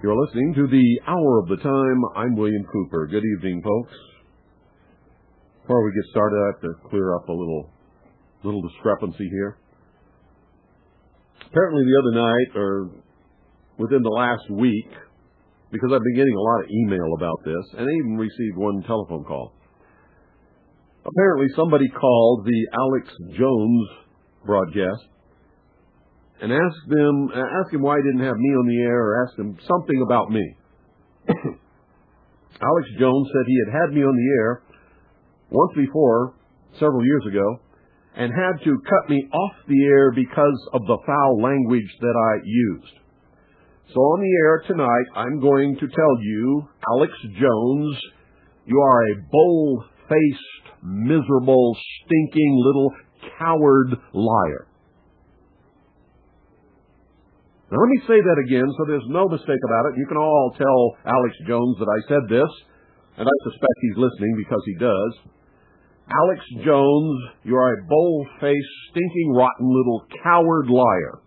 You're listening to the Hour of the Time. I'm William Cooper. Good evening, folks. Before we get started, I have to clear up a little discrepancy here. Apparently the other night, or within the last week, because I've been getting a lot of email about this, and I even received one telephone call. Apparently somebody called the Alex Jones broadcast and asked him why he didn't have me on the air, or asked him something about me. Alex Jones said he had me on the air once before, several years ago, and had to cut me off the air because of the foul language that I used. So on the air tonight, I'm going to tell you, Alex Jones, you are a bold-faced, miserable, stinking little coward liar. Now let me say that again so there's no mistake about it. You can all tell Alex Jones that I said this, and I suspect he's listening because he does. Alex Jones, you are a bold-faced, stinking, rotten little coward liar.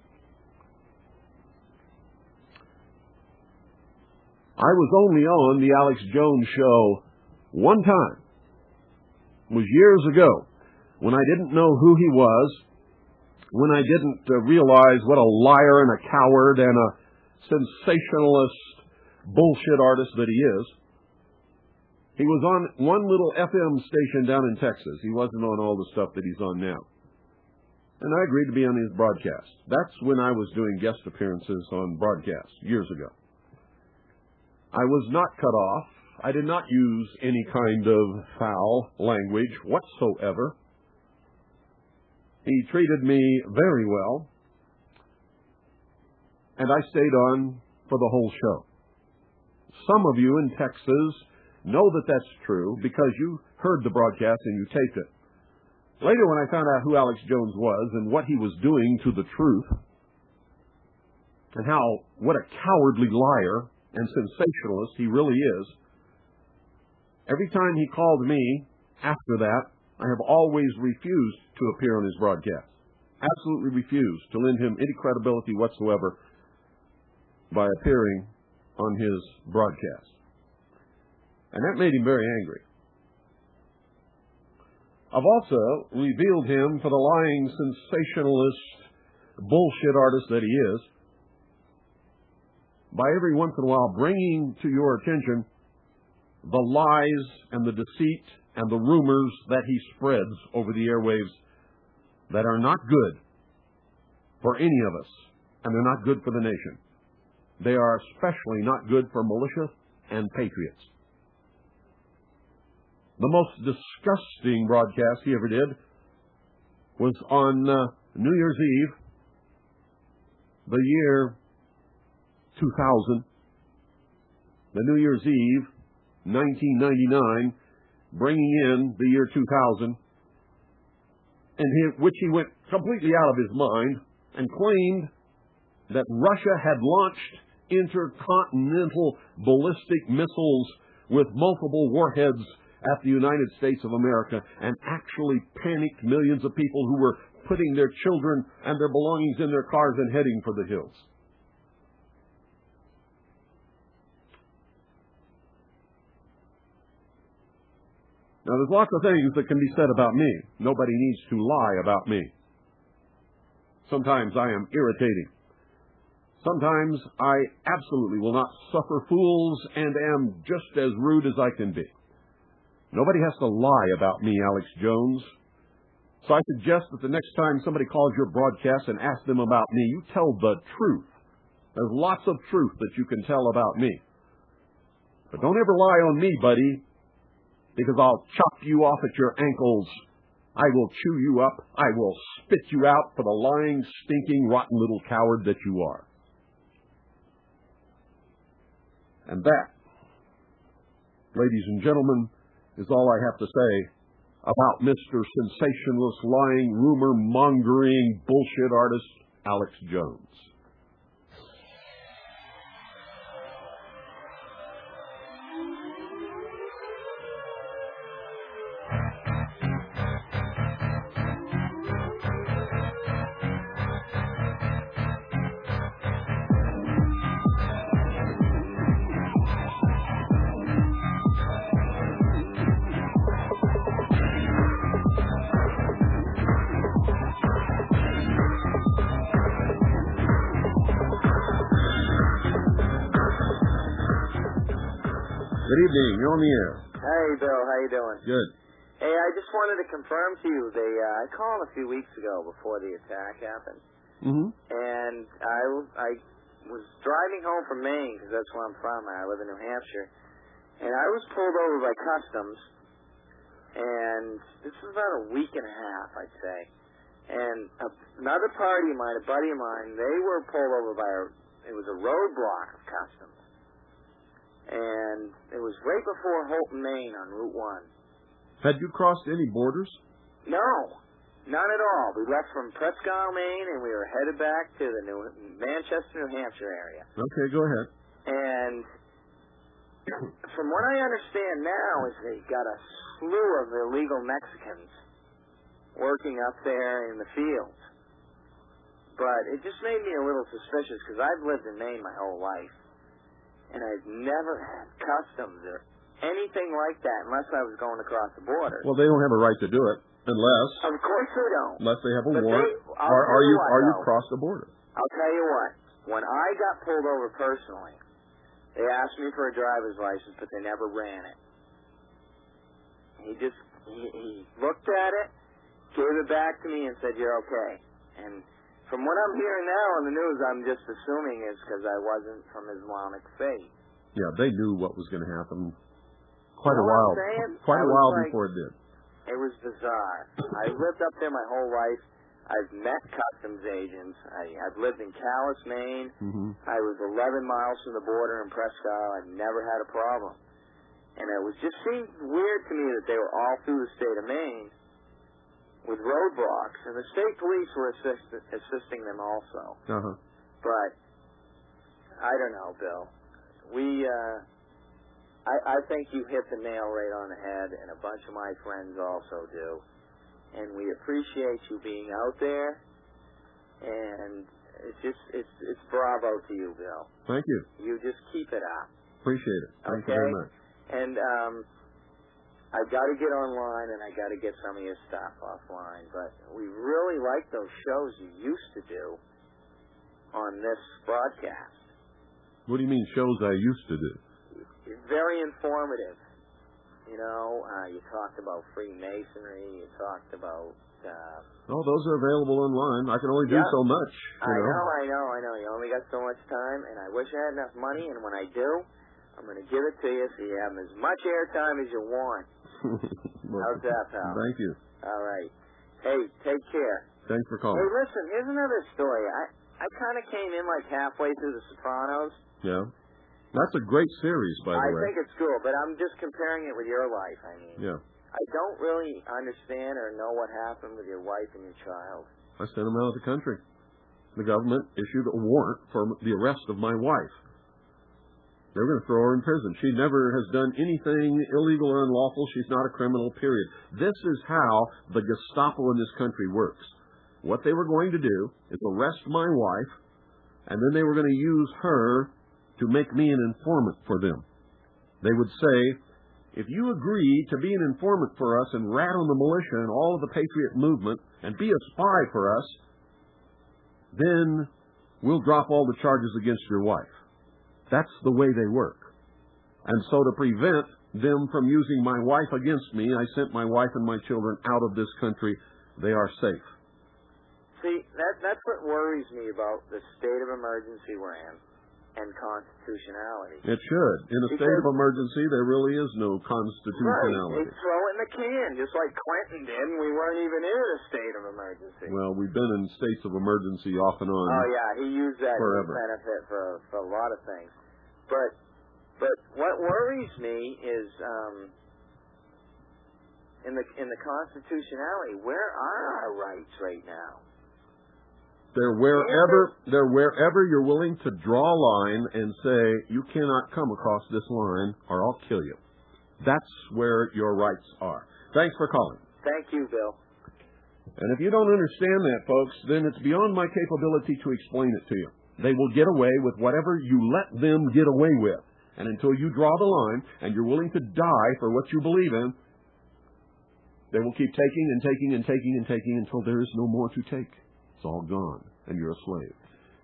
I was only on the Alex Jones show one time. It was years ago, when I didn't know who he was, when I didn't realize what a liar and a coward and a sensationalist bullshit artist that he is. He was on one little FM station down in Texas. He wasn't on all the stuff that he's on now. And I agreed to be on his broadcast. That's when I was doing guest appearances on broadcasts, years ago. I was not cut off. I did not use any kind of foul language whatsoever. He treated me very well, and I stayed on for the whole show. Some of you in Texas know that that's true because you heard the broadcast and you taped it. Later, when I found out who Alex Jones was and what he was doing to the truth, and what a cowardly liar and sensationalist he really is, every time he called me after that, I have always refused to appear on his broadcast. Absolutely refused to lend him any credibility whatsoever by appearing on his broadcast. And that made him very angry. I've also revealed him for the lying, sensationalist, bullshit artist that he is, by every once in a while bringing to your attention the lies and the deceit and the rumors that he spreads over the airwaves that are not good for any of us, and they're not good for the nation. They are especially not good for militia and patriots. The most disgusting broadcast he ever did was on New Year's Eve, the year 2000, the New Year's Eve, 1999, bringing in the year 2000, which he went completely out of his mind and claimed that Russia had launched intercontinental ballistic missiles with multiple warheads at the United States of America, and actually panicked millions of people who were putting their children and their belongings in their cars and heading for the hills. Now, there's lots of things that can be said about me. Nobody needs to lie about me. Sometimes I am irritating. Sometimes I absolutely will not suffer fools and am just as rude as I can be. Nobody has to lie about me, Alex Jones. So I suggest that the next time somebody calls your broadcast and asks them about me, you tell the truth. There's lots of truth that you can tell about me. But don't ever lie on me, buddy, because I'll chop you off at your ankles. I will chew you up. I will spit you out for the lying, stinking, rotten little coward that you are. And that, ladies and gentlemen, is all I have to say about Mr. Sensationalist, lying, rumor-mongering, bullshit artist, Alex Jones. Good evening. You're on the air. Hey, Bill. How you doing? Good. Hey, I just wanted to confirm to you. I called a few weeks ago before the attack happened. Mm-hmm. And I was driving home from Maine, because that's where I'm from. I live in New Hampshire. And I was pulled over by customs. And this was about a week and a half, I'd say. And another party of mine, a buddy of mine, they were pulled over by it was a roadblock of customs. And it was right before Holton, Maine on Route 1. Had you crossed any borders? No, none at all. We left from Presque Isle, Maine, and we were headed back to the Manchester, New Hampshire area. Okay, go ahead. And from what I understand now is they got a slew of illegal Mexicans working up there in the fields. But it just made me a little suspicious because I've lived in Maine my whole life. And I've never had customs or anything like that unless I was going across the border. Well, they don't have a right to do it unless... Of course they don't. Unless they have a warrant. Are you crossed the border? I'll tell you what. When I got pulled over personally, they asked me for a driver's license, but they never ran it. He looked at it, gave it back to me, and said, "You're okay." And from what I'm hearing now on the news, I'm just assuming it's because I wasn't from Islamic faith. Yeah, they knew what was going to happen quite a while before it did. It was bizarre. I lived up there my whole life. I've met customs agents. I've lived in Calais, Maine. Mm-hmm. I was 11 miles from the border in Presque Isle. I never had a problem. And it was just seemed weird to me that they were all through the state of Maine with roadblocks, and the state police were assisting them also. Uh-huh. But I don't know, Bill. I think you hit the nail right on the head, and a bunch of my friends also do. And we appreciate you being out there, and it's bravo to you, Bill. Thank you. You just keep it up. Appreciate it. Thank you very much. And I've got to get online, and I got to get some of your stuff offline. But we really like those shows you used to do on this broadcast. What do you mean, shows I used to do? Very informative. You know, you talked about Freemasonry. You talked about... those are available online. I can only do so much. I know. You only got so much time, and I wish I had enough money, and when I do, I'm going to give it to you so you have as much airtime as you want. How's that, pal? Thank you. All right. Hey, take care. Thanks for calling. Hey, listen, here's another story. I kind of came in like halfway through The Sopranos. Yeah. That's a great series, by the way. I think it's cool, but I'm just comparing it with your life, I mean. Yeah. I don't really understand or know what happened with your wife and your child. I sent them out of the country. The government issued a warrant for the arrest of my wife. They were going to throw her in prison. She never has done anything illegal or unlawful. She's not a criminal, period. This is how the Gestapo in this country works. What they were going to do is arrest my wife, and then they were going to use her to make me an informant for them. They would say, if you agree to be an informant for us and rat on the militia and all of the Patriot movement and be a spy for us, then we'll drop all the charges against your wife. That's the way they work. And so to prevent them from using my wife against me, I sent my wife and my children out of this country. They are safe. See, that's what worries me about the state of emergency we're in and constitutionality. It should. In a state of emergency, there really is no constitutionality. Right. They throw it in the can, just like Clinton did, and we weren't even in a state of emergency. Well, we've been in states of emergency off and on. Oh, yeah, he used that forever. as a benefit for a lot of things. But what worries me is in the constitutionality, where are our rights right now? They're wherever you're willing to draw a line and say, you cannot come across this line or I'll kill you. That's where your rights are. Thanks for calling. Thank you, Bill. And if you don't understand that, folks, then it's beyond my capability to explain it to you. They will get away with whatever you let them get away with. And until you draw the line and you're willing to die for what you believe in, they will keep taking and taking and taking and taking until there is no more to take. It's all gone, and you're a slave.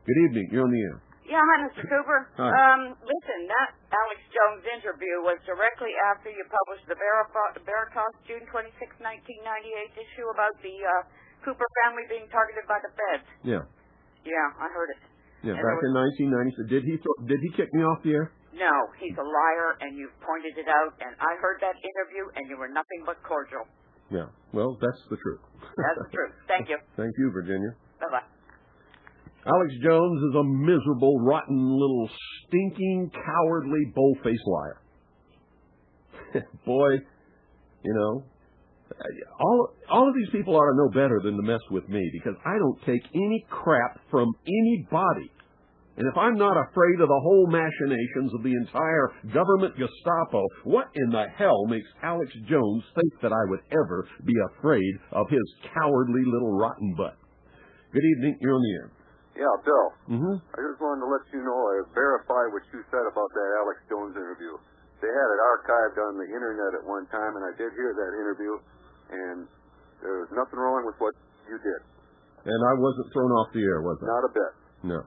Good evening. You're on the air. Yeah, hi, Mr. Cooper. Hi. Listen, that Alex Jones interview was directly after you published the Veritas June 26, 1998 issue about the Cooper family being targeted by the feds. Yeah. Yeah, I heard it. Yeah, back in 1990. Did he kick me off the air? No, he's a liar, and you've pointed it out, and I heard that interview, and you were nothing but cordial. Yeah, well, that's the truth. That's the truth. Thank you. Thank you, Virginia. Bye-bye. Alex Jones is a miserable, rotten, little, stinking, cowardly, bold-faced liar. Boy, you know, all of these people ought to know better than to mess with me, because I don't take any crap from anybody. And if I'm not afraid of the whole machinations of the entire government Gestapo, what in the hell makes Alex Jones think that I would ever be afraid of his cowardly little rotten butt? Good evening. You're on the air. Yeah, Bill. Mm-hmm. I just wanted to let you know I verify what you said about that Alex Jones interview. They had it archived on the internet at one time, and I did hear that interview, and there was nothing wrong with what you did. And I wasn't thrown off the air, was I? Not a bit. No.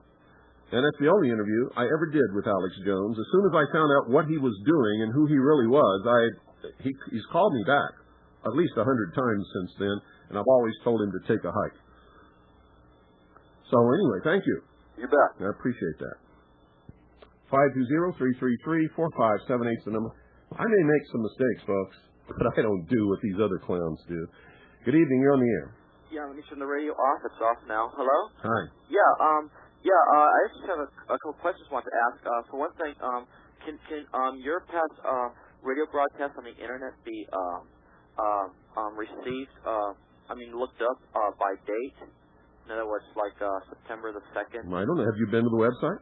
And that's the only interview I ever did with Alex Jones. As soon as I found out what he was doing and who he really was, he's called me back at least 100 times since then, and I've always told him to take a hike. So anyway, thank you. You bet. I appreciate that. 520-333-4578 is the number. I may make some mistakes, folks, but I don't do what these other clowns do. Good evening. You're on the air. Yeah, let me turn the radio off. It's off now. Hello? Hi. I just have a couple questions I want to ask. For one thing, can your past radio broadcasts on the internet be received, looked up by date? In other words, like September the 2nd? I don't know. Have you been to the website?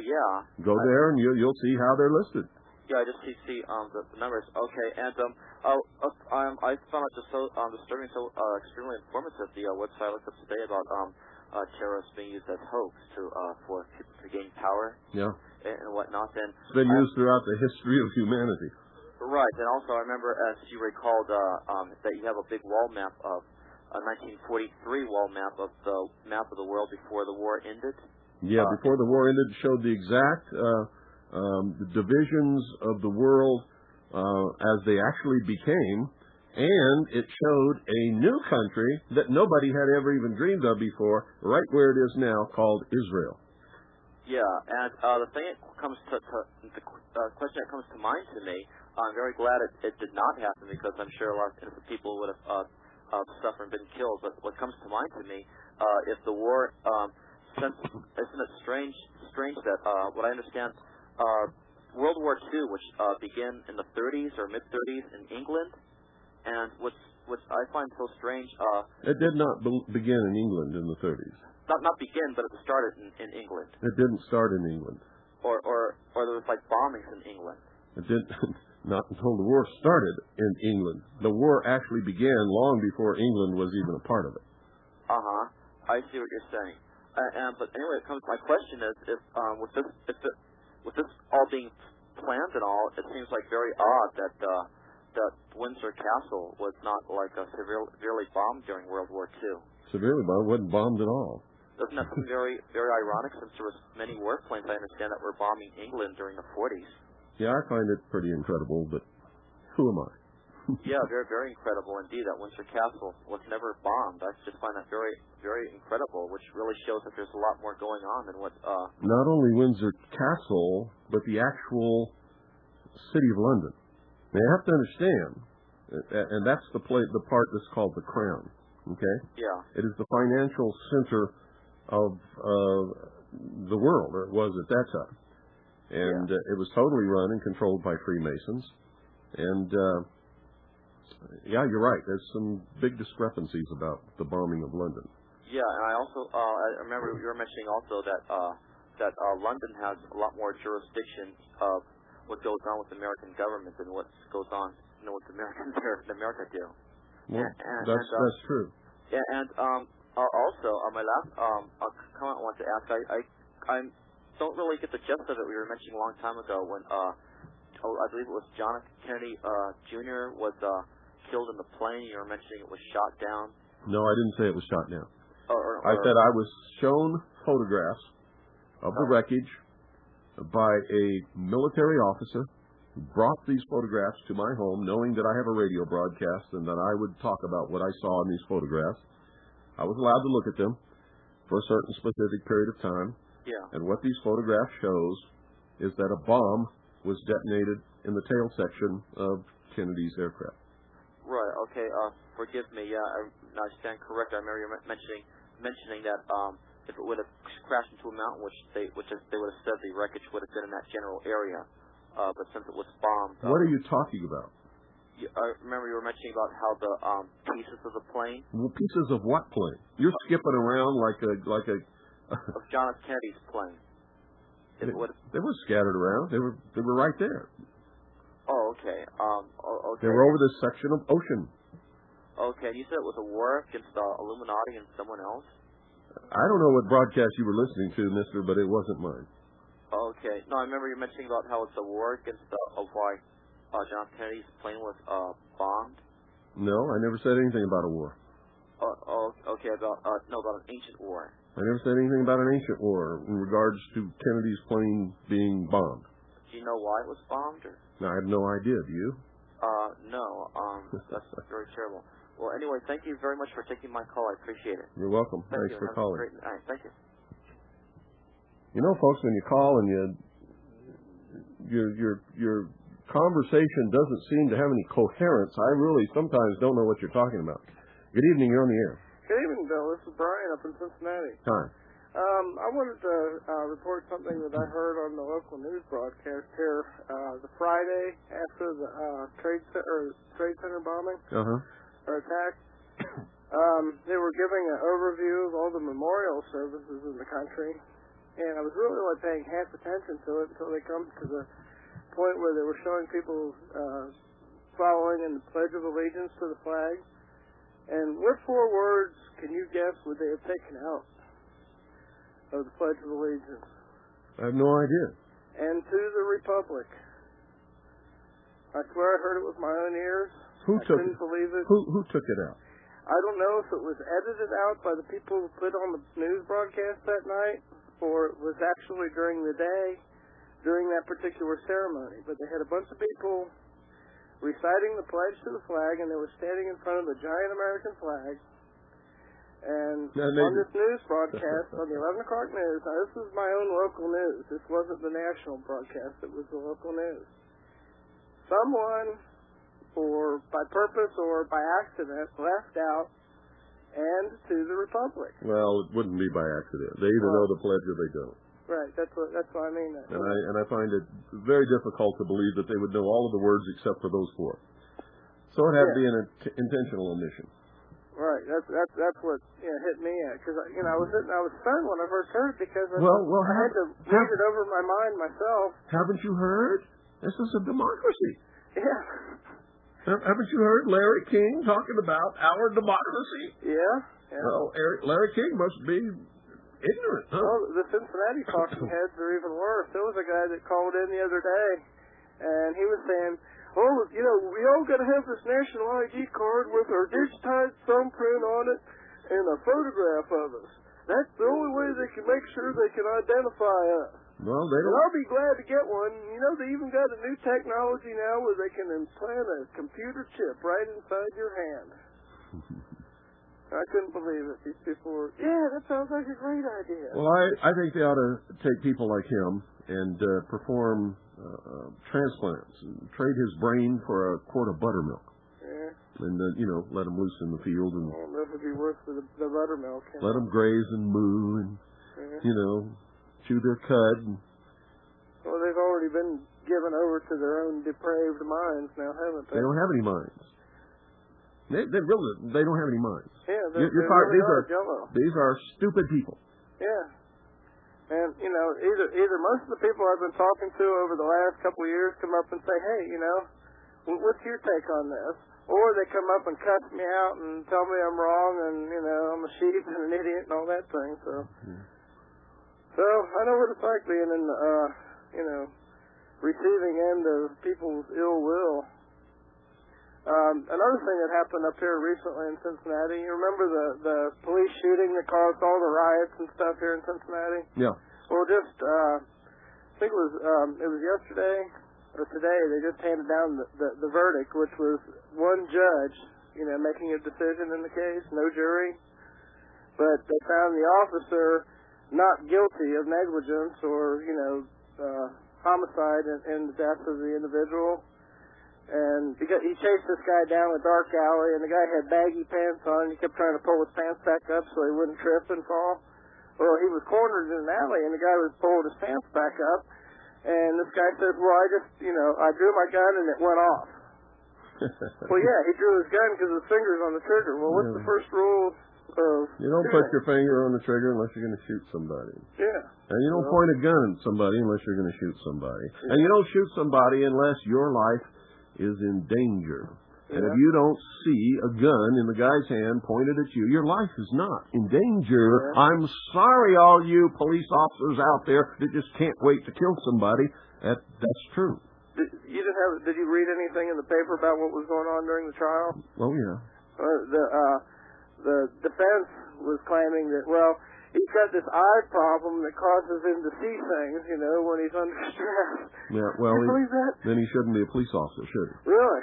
Yeah. Go there and you'll see how they're listed. Yeah, I just see the numbers. Okay, and I found it just so disturbing, so extremely informative. The website I looked up today about terrorists being used as hoax for people to gain power. Yeah. And whatnot. And it's been used throughout the history of humanity. Right, and also I remember, as you recalled, that you have a big wall map of a 1943 wall map of the world before the war ended. Yeah, before the war ended, showed the exact the divisions of the world as they actually became, and it showed a new country that nobody had ever even dreamed of before, right where it is now, called Israel. Yeah, and the thing that comes to the question that comes to mind to me, I'm very glad it did not happen, because I'm sure a lot of innocent people would have suffered and been killed. But what comes to mind to me, if the war, isn't it strange that what I understand, World War II, which began in the 30s or mid-30s in England, and which I find so strange. It did not begin in England in the 30s. Not begin, but it started in England. It didn't start in England. Or there was like bombings in England. It didn't. Not until the war started in England. The war actually began long before England was even a part of it. I see what you're saying. But anyway, my question is, if with this all being planned and all, it seems like very odd that Windsor Castle was not like severely bombed during World War II. Severely bombed? Wasn't bombed at all. Doesn't that seem very, very ironic, since there was many warplanes, I understand, that were bombing England during the 40s? Yeah, I find it pretty incredible, but who am I? Yeah, very, very incredible indeed that Windsor Castle was never bombed. I just find that very, very incredible, which really shows that there's a lot more going on than what... Not only Windsor Castle, but the actual city of London. Now, you have to understand, and that's the part that's called the Crown, okay? Yeah. It is the financial center of the world, or it was at that time. And it was totally run and controlled by Freemasons. And, yeah, you're right. There's some big discrepancies about the bombing of London. Yeah, and I also, I remember you were mentioning also that London has a lot more jurisdiction of what goes on with the American government than what goes on, what the Americans here in America do. Well, that's true. Yeah, and also, my last comment I want to ask, I don't really get the gist of it. We were mentioning a long time ago when I believe it was John F. Kennedy Jr. was killed in the plane. You were mentioning it was shot down. No, I didn't say it was shot down. I said I was shown photographs of the wreckage by a military officer who brought these photographs to my home, knowing that I have a radio broadcast and that I would talk about what I saw in these photographs. I was allowed to look at them for a certain specific period of time. Yeah. And what these photographs shows is that a bomb was detonated in the tail section of Kennedy's aircraft. Right. Okay. Forgive me. Yeah, I stand correct. I remember you mentioning that if it would have crashed into a mountain, which they would have said the wreckage would have been in that general area, but since it was bombed. What are you talking about? I remember you were mentioning about how the pieces of the plane. Well, pieces of what plane? You're skipping around like a of John F. Kennedy's plane. They were scattered around. They were right there. Oh, okay. Okay. They were over this section of ocean. Okay, and you said it was a war against Illuminati and someone else? I don't know what broadcast you were listening to, mister, but it wasn't mine. Okay. No, I remember you mentioning about how it's a war against why John F. Kennedy's plane was bombed. No, I never said anything about a war. Okay, about an ancient war. I never said anything about an ancient war in regards to Kennedy's plane being bombed. Do you know why it was bombed? Or? No, I have no idea. Do you? No. That's very terrible. Well, anyway, thank you very much for taking my call. I appreciate it. You're welcome. Thank Thanks you. for calling. Great night. Thank you. You know, folks, when you call and your conversation doesn't seem to have any coherence, I really sometimes don't know what you're talking about. Good evening. You're on the air. Good evening, Bill. This is Brian up in Cincinnati. Hi. I wanted to report something that I heard on the local news broadcast here the Friday after the Trade Center bombing or attack. They were giving an overview of all the memorial services in the country, and I was really only paying half attention to it until they come to the point where they were showing people following in the Pledge of Allegiance to the flag. And what 4 words can you guess would they have taken out of the Pledge of Allegiance? I have no idea. And to the Republic. I swear I heard it with my own ears. Who couldn't believe it. Who took it out? I don't know if it was edited out by the people who put on the news broadcast that night, or it was actually during the day, during that particular ceremony. But they had a bunch of people reciting the pledge to the flag, and they were standing in front of the giant American flag. And on this news broadcast, on the 11 o'clock news, now this is my own local news. This wasn't the national broadcast. It was the local news. Someone, or by purpose or by accident, left out "and to the Republic." Well, it wouldn't be by accident. They either know the pledge or they don't. Right, that's what I mean. And I find it very difficult to believe that they would know all of the words except for those 4. So it had to be an intentional omission. Right, that's what hit me at, because I was stunned when I first heard it, because I had to read it over my mind myself. Haven't you heard? This is a democracy. Yeah. Haven't you heard Larry King talking about our democracy? Yeah. Well, Larry King must be ignorant, huh? Well, the Cincinnati talking heads are even worse. There was a guy that called in the other day, and he was saying, we all got to have this national ID card with our digitized thumbprint on it and a photograph of us. That's the only way they can make sure they can identify us. Well, they don't. And I'll be glad to get one. They even got a new technology now where they can implant a computer chip right inside your hand. I couldn't believe it. These people were, that sounds like a great idea. Well, I think they ought to take people like him and perform transplants and trade his brain for a quart of buttermilk. Yeah. And, let him loose in the field. And that would be worth the buttermilk. Let them graze and moo and, chew their cud. Well, they've already been given over to their own depraved minds now, haven't they? They don't have any minds. They don't have any minds. Yeah, these are stupid people. Yeah. And, either most of the people I've been talking to over the last couple of years come up and say, hey, what's your take on this? Or they come up and cuss me out and tell me I'm wrong and, I'm a sheep and an idiot and all that thing. So I know what it's like being in the, receiving end of people's ill will. Another thing that happened up here recently in Cincinnati, you remember the police shooting that caused all the riots and stuff here in Cincinnati? Yeah. Well, just I think it was yesterday or today. They just handed down the verdict, which was one judge, making a decision in the case, no jury, but they found the officer not guilty of negligence or homicide in the death of the individual. And because he chased this guy down a dark alley, and the guy had baggy pants on, and he kept trying to pull his pants back up so he wouldn't trip and fall. Well, he was cornered in an alley, and the guy was pulling his pants back up, and this guy says, well, I drew my gun and it went off. Well, yeah, he drew his gun because his finger's on the trigger. Well, what's the first rule of you don't put your finger on the trigger unless you're going to shoot somebody. Yeah. And you don't point a gun at somebody unless you're going to shoot somebody. Yeah. And you don't shoot somebody unless your life is in danger. And if you don't see a gun in the guy's hand pointed at you, your life is not in danger. Yeah. I'm sorry, all you police officers out there that just can't wait to kill somebody. That's true. Did you read anything in the paper about what was going on during the trial? Oh, yeah. The defense was claiming that, well, he's got this eye problem that causes him to see things, when he's under stress. Yeah, well, you believe that? Then he shouldn't be a police officer, should he? Really?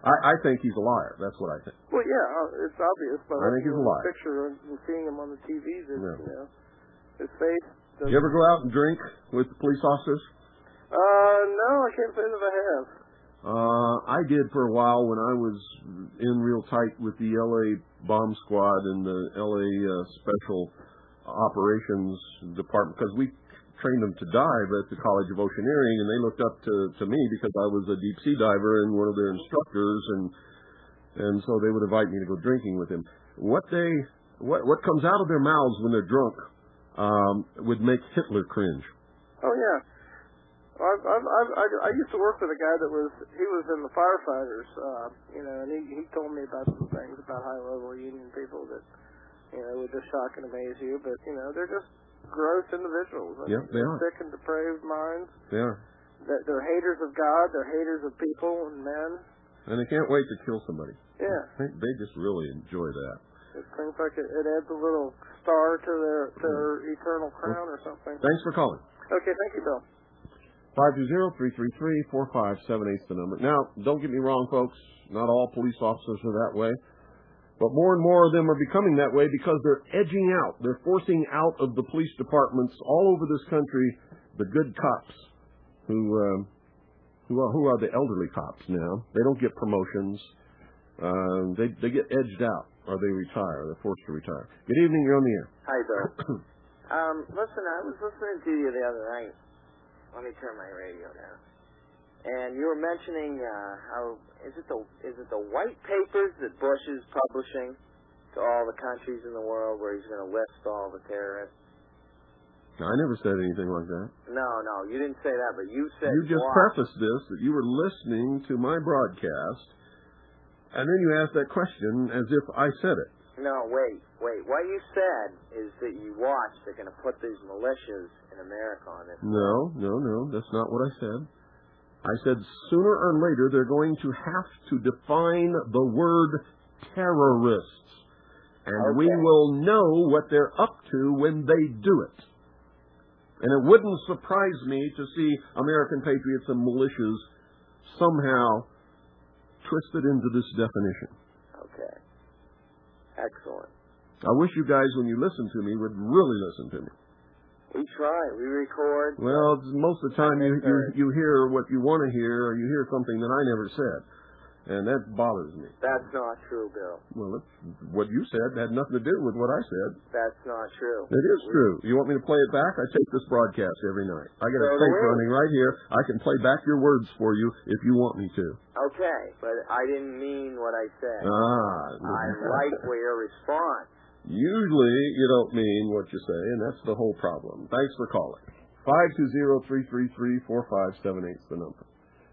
I think he's a liar. That's what I think. Well, yeah, it's obvious. But I think he's a liar. Picture and seeing him on the TV, his face. You ever go out and drink with the police officers? No, I can't say that I have. I did for a while when I was in real tight with the L.A. bomb squad and the L.A. Special Operations Department, because we trained them to dive at the College of Oceaneering, and they looked up to me because I was a deep sea diver and one of their instructors, and so they would invite me to go drinking with them. What comes out of their mouths when they're drunk would make Hitler cringe. Oh yeah. I used to work with a guy that was in the firefighters, and he told me about some things about high-level union people that, would just shock and amaze you, but, they're just gross individuals. Yeah, they are. Sick and depraved minds. They are. They're haters of God, they're haters of people and men. And they can't wait to kill somebody. Yeah. They just really enjoy that. It seems like it adds a little star to their eternal crown or something. Thanks for calling. Okay, thank you, Bill. 520-333-4578 is the number. Now, don't get me wrong, folks. Not all police officers are that way. But more and more of them are becoming that way because they're edging out. They're forcing out of the police departments all over this country the good cops who are the elderly cops now. They don't get promotions. They get edged out or they retire. They're forced to retire. Good evening. You're on the air. Hi, Bill. Listen, I was listening to you the other night. Let me turn my radio down. And you were mentioning how is it the white papers that Bush is publishing to all the countries in the world where he's going to list all the terrorists? No, I never said anything like that. No, you didn't say that, but you said you just prefaced this that you were listening to my broadcast, and then you asked that question as if I said it. No, wait. What you said is that you watched they're going to put these militias in America on this. No. That's not what I said. I said sooner or later they're going to have to define the word terrorists. And we will know what they're up to when they do it. And it wouldn't surprise me to see American patriots and militias somehow twisted into this definition. Okay. Excellent. I wish you guys, when you listen to me, would really listen to me. We try. We record. Well, most of the time you hear what you want to hear, or you hear something that I never said. And that bothers me. That's not true, Bill. Well, what you said had nothing to do with what I said. That's not true. It is true. You want me to play it back? I take this broadcast every night. I got a tape running right here. I can play back your words for you if you want me to. Okay, but I didn't mean what I said. I like your response. Usually you don't mean what you say, and that's the whole problem. Thanks for calling. 520-333-4578 is the number.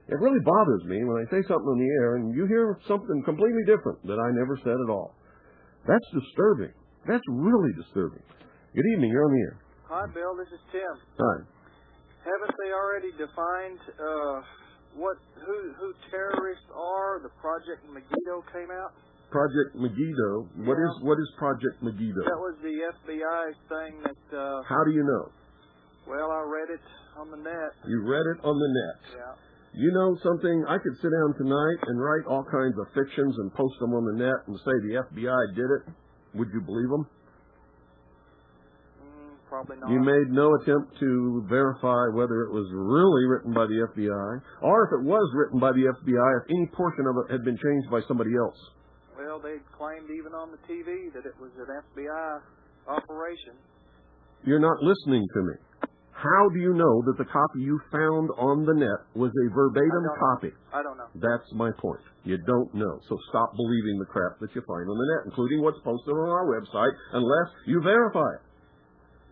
It really bothers me when I say something on the air and you hear something completely different that I never said at all. That's disturbing. That's really disturbing. Good evening. You're on the air. Hi, Bill. This is Tim. Hi. Haven't they already defined who terrorists are? The Project Megiddo came out. Project Megiddo. What is Project Megiddo? That was the FBI thing that... How do you know? Well, I read it on the net. You read it on the net. Yeah. You know something? I could sit down tonight and write all kinds of fictions and post them on the net and say the FBI did it. Would you believe them? Probably not. You made no attempt to verify whether it was really written by the FBI, or if it was written by the FBI, if any portion of it had been changed by somebody else. Well, they claimed even on the TV that it was an FBI operation. You're not listening to me. How do you know that the copy you found on the net was a verbatim copy? I don't know. That's my point. You don't know. So stop believing the crap that you find on the net, including what's posted on our website, unless you verify it.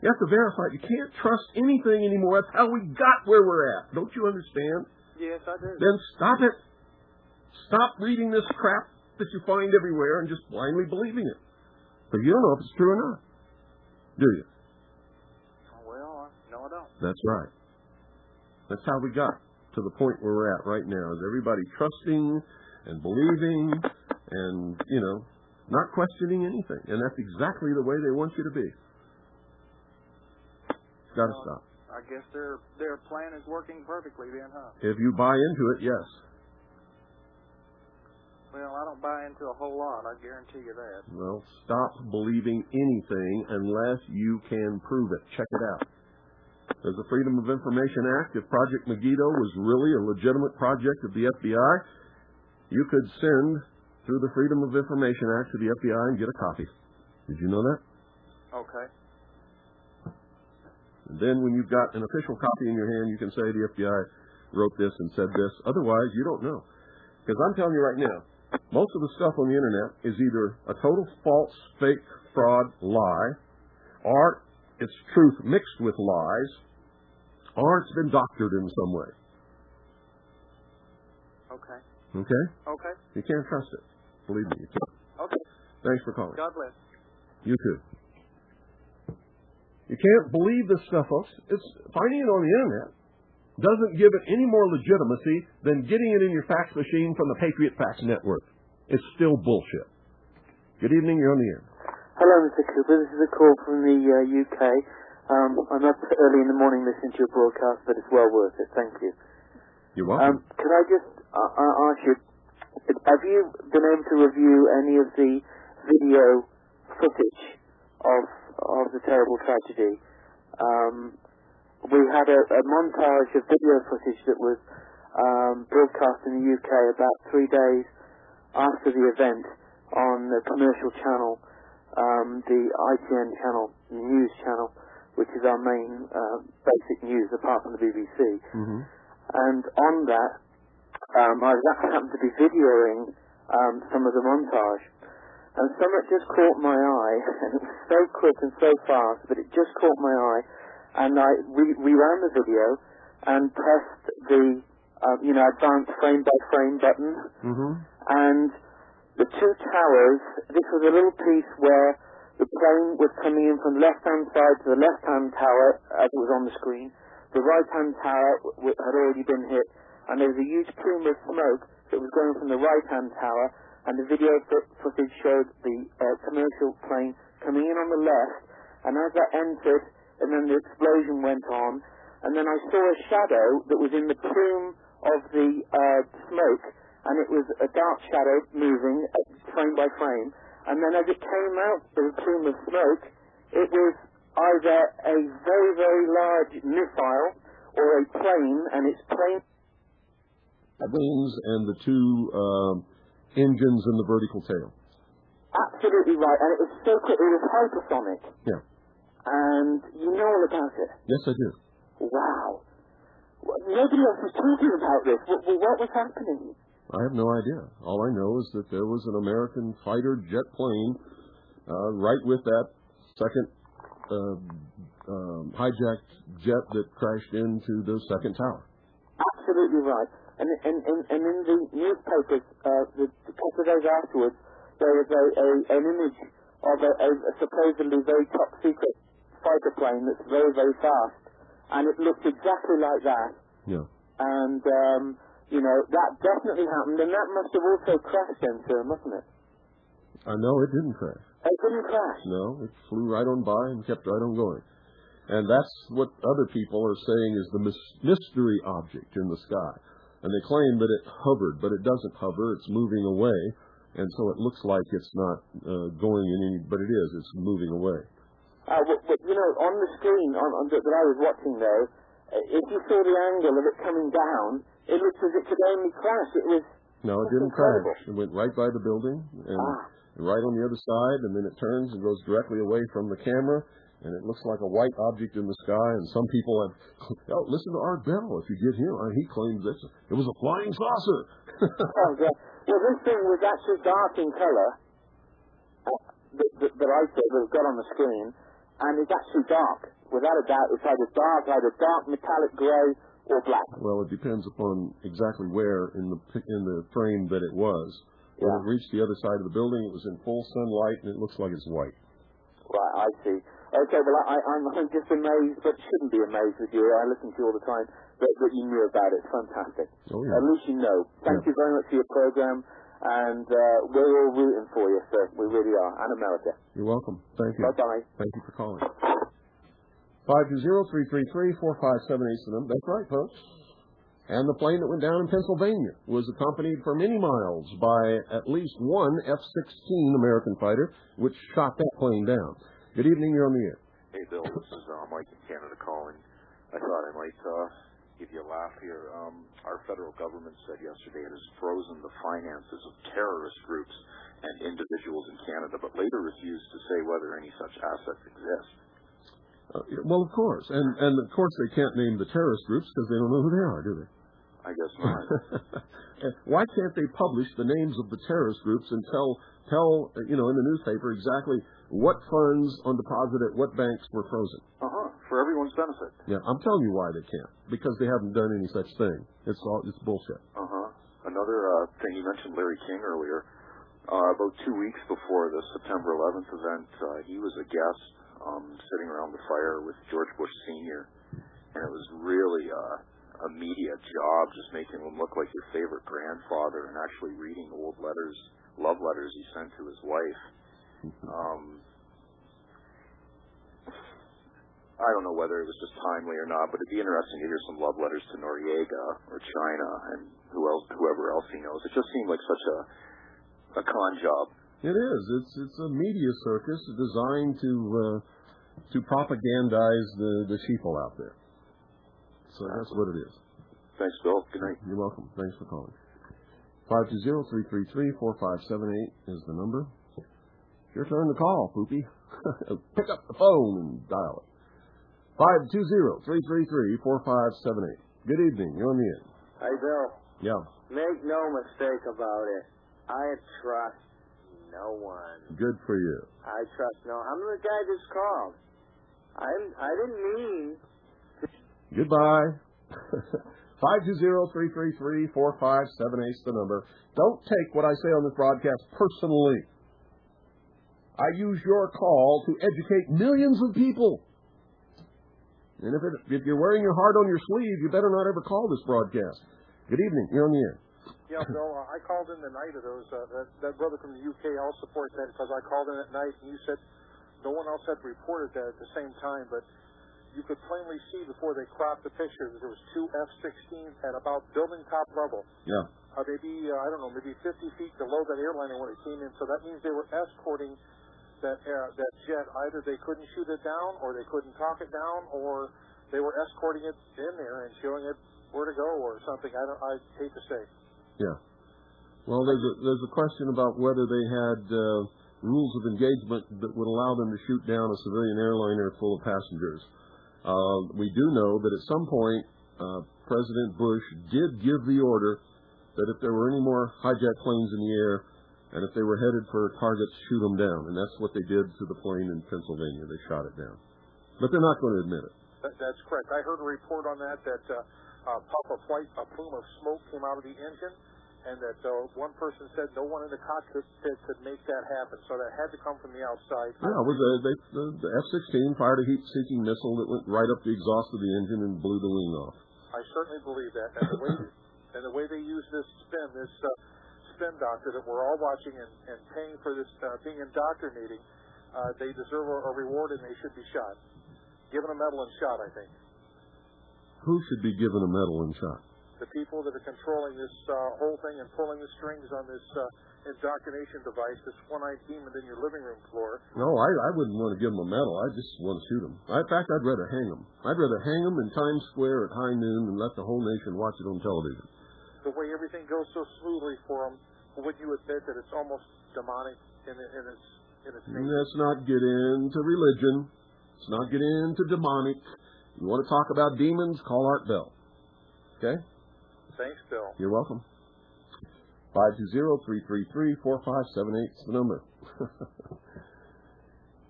You have to verify it. You can't trust anything anymore. That's how we got where we're at. Don't you understand? Yes, I do. Then stop it. Stop reading this crap that you find everywhere and just blindly believing it. Because you don't know if it's true or not. Do you? Well, no, I don't. That's right. That's how we got to the point where we're at right now. Is everybody trusting and believing and, not questioning anything. And that's exactly the way they want you to be. Got to stop. I guess their plan is working perfectly then, huh? If you buy into it, yes. Well, I don't buy into a whole lot, I guarantee you that. Well, stop believing anything unless you can prove it. Check it out. There's the Freedom of Information Act. If Project Megiddo was really a legitimate project of the FBI, you could send through the Freedom of Information Act to the FBI and get a copy. Did you know that? Okay. And then when you've got an official copy in your hand, you can say the FBI wrote this and said this. Otherwise, you don't know. Because I'm telling you right now, most of the stuff on the Internet is either a total false, fake, fraud, lie, or it's truth mixed with lies, or it's been doctored in some way. Okay. Okay? Okay. You can't trust it. Believe me, you can't. Okay. Thanks for calling. God bless. You too. You can't believe this stuff, folks. It's finding it on the Internet doesn't give it any more legitimacy than getting it in your fax machine from the Patriot Fax Network. It's still bullshit. Good evening. You're on the air. Hello, Mr. Cooper. This is a call from the UK. I'm up early in the morning listening to your broadcast, but it's well worth it. Thank you. You're welcome. Could I just ask you, have you been able to review any of the video footage of the terrible tragedy? We had a montage of video footage that was broadcast in the UK about 3 days after the event on the commercial channel, the ITN channel, the news channel, which is our main basic news apart from the BBC. Mm-hmm. And on that, I happened to be videoing some of the montage. And something just caught my eye, and it was so quick and so fast, but it just caught my eye, and I reran the video and pressed the, advanced frame-by-frame button, mm-hmm. and the two towers, this was a little piece where the plane was coming in from the left-hand side to the left-hand tower, as it was on the screen. The right-hand tower had already been hit, and there was a huge plume of smoke that was going from the right-hand tower, and the video footage showed the commercial plane coming in on the left, and as that entered, and then the explosion went on, and then I saw a shadow that was in the plume of the smoke, and it was a dark shadow moving frame by frame, and then as it came out of the plume of smoke, it was either a very, very large missile or a plane, and its plane... Wings and the two engines in the vertical tail. Absolutely right, and it was so quick, it was hypersonic. Yeah. And you know all about it? Yes, I do. Wow. Nobody else was talking about this. What was happening? I have no idea. All I know is that there was an American fighter jet plane right with that second hijacked jet that crashed into the second tower. Absolutely right. And in the newspapers, the couple of days afterwards, there was an image of a supposedly very top secret fighter plane that's very, very fast, and it looked exactly like that. Yeah. And that definitely happened, and that must have also crashed into him, mustn't it? No, it didn't crash. It didn't crash? No, it flew right on by and kept right on going. And that's what other people are saying is the mystery object in the sky. And they claim that it hovered, but it doesn't hover. It's moving away. And so it looks like it's not going in any, but it is. It's moving away. But, you know, on the screen that I was watching, though, if you saw the angle of it coming down, it looks as if it could only crash. No, it didn't crash. It went right by the building and right on the other side, and then it turns and goes directly away from the camera, and it looks like a white object in the sky. And some people have, listen to Art Bell. If you get him, he claims it was a flying saucer. Oh, yeah. Well, this thing was actually dark in color that I saw that got on the screen, and it's actually dark. Without a doubt, it's either dark metallic gray or black. Well, it depends upon exactly where in the frame that it was. When it reached the other side of the building, it was in full sunlight, and it looks like it's white. Right, I see. Okay, well, I'm just amazed, but shouldn't be amazed with you. I listen to you all the time, that you knew about it. It's fantastic. Oh, yeah. At least you know. Thank you very much for your program, and we're all rooting for you, sir. We really are, and America. You're welcome. Thank you. Bye-bye. Thank you for calling. 520-333-4578 is the number. That's right, folks. And the plane that went down in Pennsylvania was accompanied for many miles by at least one F-16 American fighter, which shot that plane down. Good evening, you're on the air. Hey, Bill, this is Mike in Canada calling. I thought I might give you a laugh here. Our federal government said yesterday it has frozen the finances of terrorist groups and individuals in Canada, but later refused to say whether any such assets exist. Well, of course. And of course they can't name the terrorist groups because they don't know who they are, do they? I guess not. Why can't they publish the names of the terrorist groups and tell in the newspaper exactly what funds on deposit at what banks were frozen? For everyone's benefit. Yeah, I'm telling you why they can't. Because they haven't done any such thing. It's bullshit. Another thing, you mentioned Larry King earlier. About 2 weeks before the September 11th event, he was a guest sitting around the fire with George Bush Sr. And it was really a media job, just making him look like your favorite grandfather and actually reading old letters, love letters he sent to his wife. I don't know whether it was just timely or not, but it'd be interesting to hear some love letters to Noriega or China and whoever else he knows. It just seemed like such a con job. It is. It's a media circus designed to propagandize the sheeple out there. So that's what it is. Thanks, Bill. Good night. You're welcome. Thanks for calling. 520-333-4578 is the number. It's your turn to call, Poopy. Pick up the phone and dial it. 520-333-4578. Good evening. You're on the air. Hey, Bill. Yeah. Make no mistake about it. I trust no one. Good for you. I trust no one. I'm the guy that's called. I didn't mean... Goodbye. 520-333-4578 is the number. Don't take what I say on this broadcast personally. I use your call to educate millions of people. And if you're wearing your heart on your sleeve, you better not ever call this broadcast. Good evening. You're on the air. Yeah, Bill, I called in the night of those. That brother from the UK, I'll support that because I called in at night and you said no one else had reported that at the same time, but you could plainly see before they cropped the picture that there was two F-16s at about building top level. Yeah. Maybe 50 feet below that airliner when it came in. So that means they were escorting that jet. Either they couldn't shoot it down, or they couldn't talk it down, or they were escorting it in there and showing it where to go or something. I hate to say. Yeah. Well, there's a question about whether they had rules of engagement that would allow them to shoot down a civilian airliner full of passengers. We do know that at some point, President Bush did give the order that if there were any more hijacked planes in the air, and if they were headed for targets, shoot them down. And that's what they did to the plane in Pennsylvania. They shot it down. But they're not going to admit it. That's correct. I heard a report on that a plume of smoke came out of the engine, and that one person said no one in the cockpit could make that happen. So that had to come from the outside. Yeah, it was the F-16 fired a heat-seeking missile that went right up the exhaust of the engine and blew the wing off. I certainly believe that. And the way they use this spin doctor that we're all watching and paying for this, being indoctrinating, they deserve a reward and they should be shot. Given a medal and shot, I think. Who should be given a medal and shot? The people that are controlling this whole thing and pulling the strings on this indoctrination device, this one-eyed demon in your living room floor. No, I wouldn't want to give them a medal. I just want to shoot them. In fact, I'd rather hang them. I'd rather hang them in Times Square at high noon and let the whole nation watch it on television. The way everything goes so smoothly for them, would you admit that it's almost demonic in its nature? Let's not get into religion. Let's not get into demonic. You want to talk about demons, call Art Bell. Okay? Thanks, Bill. You're welcome. 520-333-4578 is the number.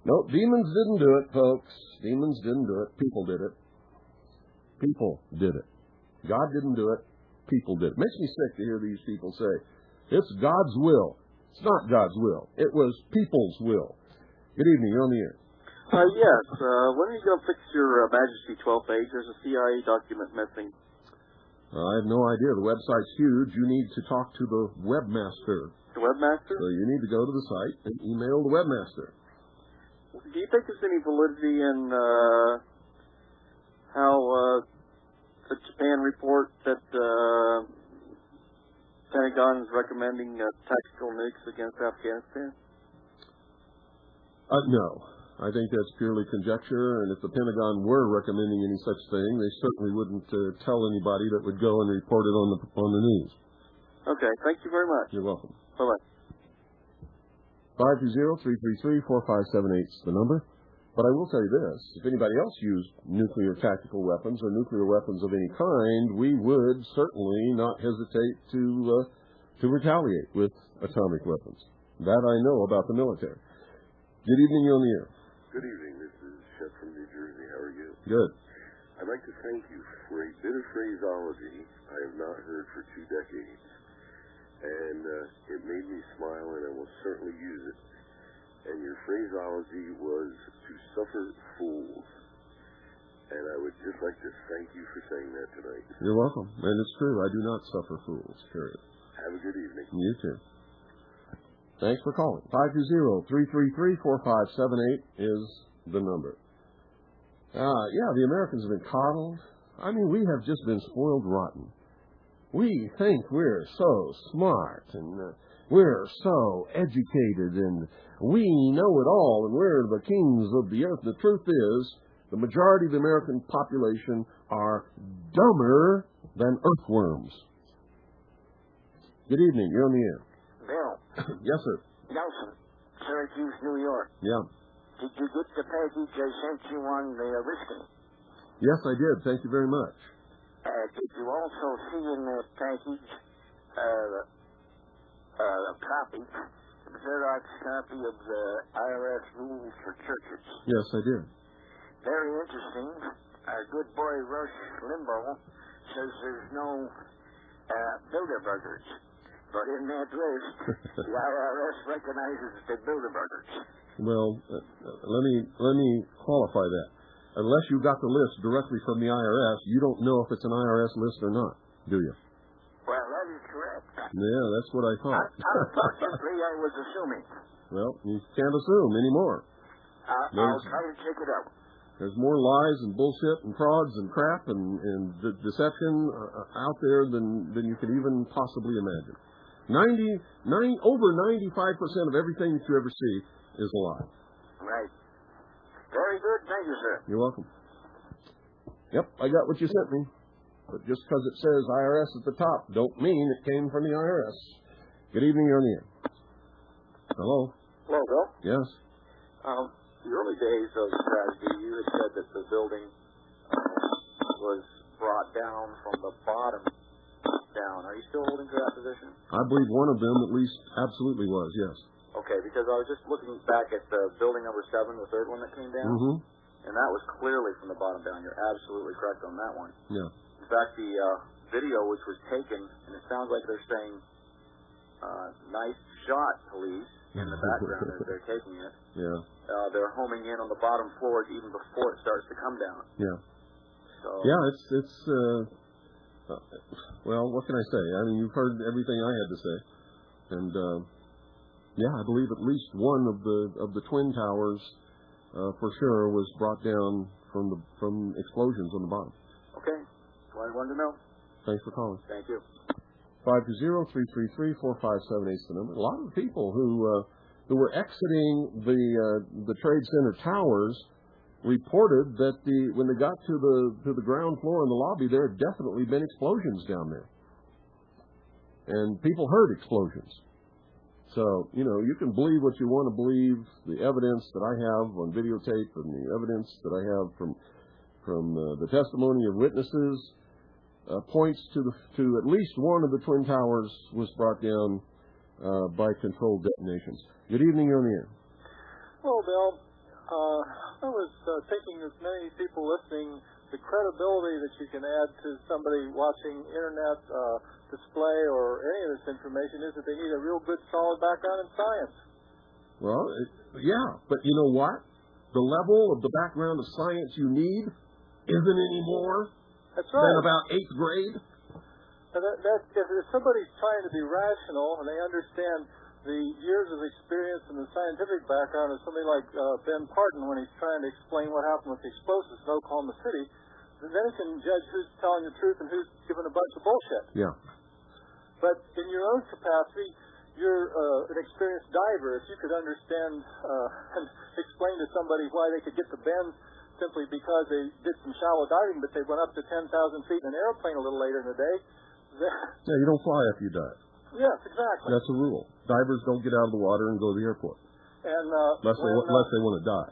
No, demons didn't do it, folks. Demons didn't do it. People did it. People did it. God didn't do it. People did it. Makes me sick to hear these people say, it's God's will. It's not God's will. It was people's will. Good evening. You're on the air. Yes. When are you going to fix your Majesty 12 page? There's a CIA document missing. I have no idea. The website's huge. You need to talk to the webmaster. The webmaster? So you need to go to the site and email the webmaster. Do you think there's any validity in how the Japan report that Pentagon is recommending tactical nukes against Afghanistan? No. I think that's purely conjecture, and if the Pentagon were recommending any such thing, they certainly wouldn't tell anybody that would go and report it on the news. Okay, thank you very much. You're welcome. Bye-bye. 520-333-4578 is the number. But I will tell you this, if anybody else used nuclear tactical weapons or nuclear weapons of any kind, we would certainly not hesitate to retaliate with atomic weapons. That I know about the military. Good evening, you're on the air. Good evening. This is Chet from New Jersey. How are you? Good. I'd like to thank you for a bit of phraseology I have not heard for 2 decades. And it made me smile, and I will certainly use it. And your phraseology was to suffer fools. And I would just like to thank you for saying that tonight. You're welcome. And it's true. I do not suffer fools, period. Have a good evening. You too. Thanks for calling. 520-333-4578 is the number. Yeah, the Americans have been coddled. I mean, we have just been spoiled rotten. We think we're so smart, and we're so educated, and we know it all, and we're the kings of the earth. The truth is, the majority of the American population are dumber than earthworms. Good evening. You're on the air. Bill. Yes, sir. Nelson, Syracuse, New York. Yeah. Did you get the package I sent you on the listing? Yes, I did. Thank you very much. Did you also see in that package a copy, a Xerox copy of the IRS rules for churches? Yes, I did. Very interesting. Our good boy Rush Limbaugh says there's no Bilderbergers. But in that list, the IRS recognizes the Bilderbergers. Well, let me qualify that. Unless you got the list directly from the IRS, you don't know if it's an IRS list or not, do you? Well, that is correct. Yeah, that's what I thought. Unfortunately, I was assuming. Well, you can't assume anymore. I'll try to check it out. There's more lies and bullshit and frauds and crap and deception out there than you could even possibly imagine. Over 95% of everything that you ever see is a lie. Right. Very good. Thank you, sir. You're welcome. Yep, I got what you sent me. But just because it says IRS at the top don't mean it came from the IRS. Good evening, you're on the air. Hello. Hello, Bill. Yes. The early days of tragedy, you had said that the building was brought down from the bottom down. Are you still holding to that position? I believe one of them at least absolutely was, yes. Okay, because I was just looking back at the building number 7, the third one that came down, and that was clearly from the bottom down. You're absolutely correct on that one. Yeah. In fact, the video which was taken, and it sounds like they're saying, nice shot, police, in the background as they're taking it. Yeah. They're homing in on the bottom floors even before it starts to come down. Yeah. So. Yeah, it's well, what can I say? I mean, you've heard everything I had to say. And yeah, I believe at least one of the twin towers for sure was brought down from explosions on the bottom. Okay. That's what I wanted to know. Thanks for calling. Thank you. 520-333-4578 is the number. A lot of people who were exiting the Trade Center towers reported that when they got to the ground floor in the lobby, there had definitely been explosions down there, and people heard explosions. So you can believe what you want to believe. The evidence that I have on videotape and the evidence that I have from the testimony of witnesses points to at least one of the twin towers was brought down by controlled detonations. Good evening, you're on the air. Well, Bill, I was thinking, as many people listening, the credibility that you can add to somebody watching internet display or any of this information is that they need a real good, solid background in science. Well, yeah, but you know what? The level of the background of science you need isn't any more than about 8th grade. And if somebody's trying to be rational and they understand the years of experience and the scientific background of somebody like Ben Parton when he's trying to explain what happened with the explosives in Oklahoma City, then he can judge who's telling the truth and who's giving a bunch of bullshit. Yeah. But in your own capacity, you're an experienced diver. If you could understand and explain to somebody why they could get to bends simply because they did some shallow diving, but they went up to 10,000 feet in an airplane a little later in the day. Yeah, you don't fly after you dive. Yes, exactly. That's a rule. Divers don't get out of the water and go to the airport. And unless they want to die.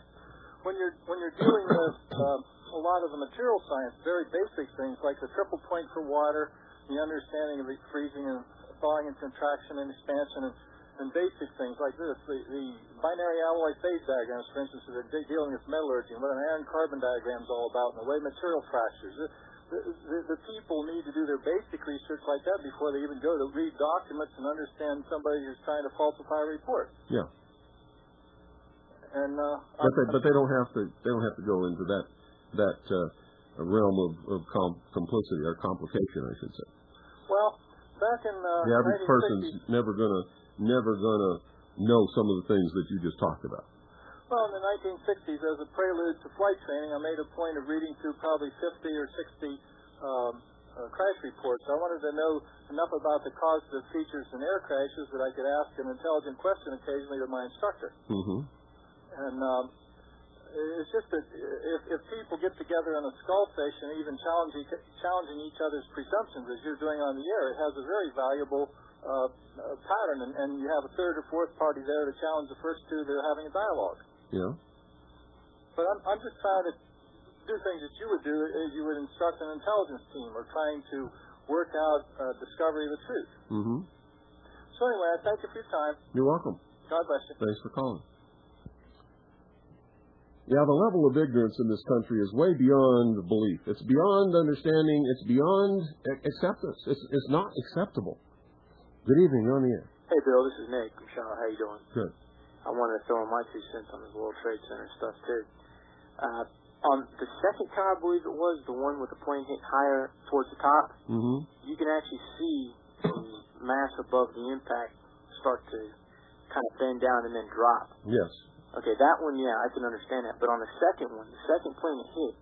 When you're dealing with a lot of the material science, very basic things like the triple point for water, the understanding of the freezing and thawing and contraction and expansion, and basic things like this, the binary alloy phase diagrams, for instance, that are dealing with metallurgy, and what an iron-carbon diagram is all about, and the way material fractures. The people need to do their basic research like that before they even go to read documents and understand somebody who's trying to falsify a report. Yeah. And but they don't have to go into that realm of complicity or complication, I should say. Well, back in the average person's never gonna know some of the things that you just talked about. Well, in the 1960s, as a prelude to flight training, I made a point of reading through probably 50 or 60 crash reports. I wanted to know enough about the causative features in air crashes that I could ask an intelligent question occasionally to my instructor. Mm-hmm. And it's just that if people get together in a skull session, even challenging each other's presumptions, as you're doing on the air, it has a very valuable pattern, and you have a third or fourth party there to challenge the first two that are having a dialogue. Yeah. But I'm just trying to do things that you would do as you would instruct an intelligence team or trying to work out discovery of the truth. Mm-hmm. So anyway, I thank you for your time. You're welcome. God bless you. Thanks for calling. Yeah, the level of ignorance in this country is way beyond belief. It's beyond understanding. It's beyond acceptance. It's not acceptable. Good evening. You're on the air. Hey, Bill. This is Nick from Charlotte. How you doing? Good. I wanted to throw in my 2 cents on this World Trade Center stuff, too. On the second tower, I believe it was, the one with the plane hit higher towards the top, you can actually see the mass above the impact start to kind of bend down and then drop. Yes. Okay, that one, yeah, I can understand that. But on the second one, the second plane that hit,